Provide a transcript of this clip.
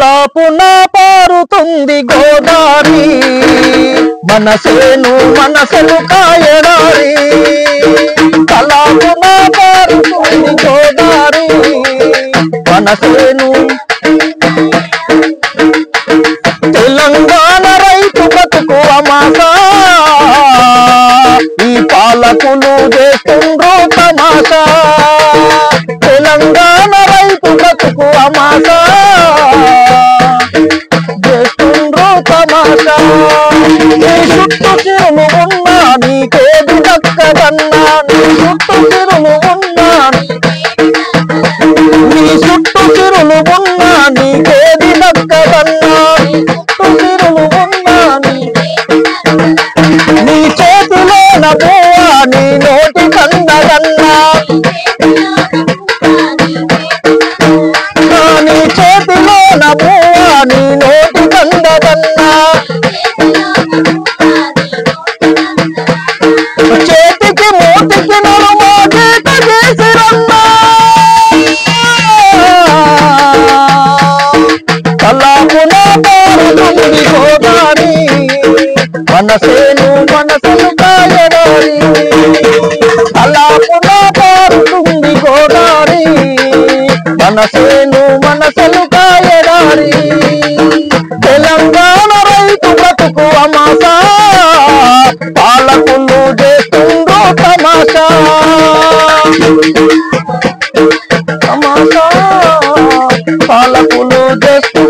తలాపున పారుతుంది గోదారి మనసేను మనసులు కాయడారి తలాపున పారుతుంది గోదారి మనసేను తెలంగాణ రైతు బతుకు అమాస ఈ పాలకులు చేస్తుండ్రు తమాషా తెలంగాణ రైతు బతుకు అమాస చేస్తుండ్రు తమాషా నీ చుట్టూ చిరులు ఉన్నా నీకేది దక్కదన్నా నీ చుట్టూ చిరులు ఉన్నా నీ చుట్టూ చిరులు ఉన్నా నీకేది దక్కదన్నా నీ చేతిలో నవ్వా నీ నోటి కందగన్నా నీ చేతిలో నవ్వా నీ నోటి కందగన్నా చేతికి మూతికి నడుమా గీత చేసిరన్నా తలాపున పారుతుంది గోదారి మనసేను మనసులు కాయడారి తలాపున పారుతుంది గోదారి మనసేను మనసులు కాయడారి తెలంగాణ రైతు బ్రతుకు అమాస పాలకులు చేస్తుండ్రు తమాషా తమాషా పాలకులు చేస్తూ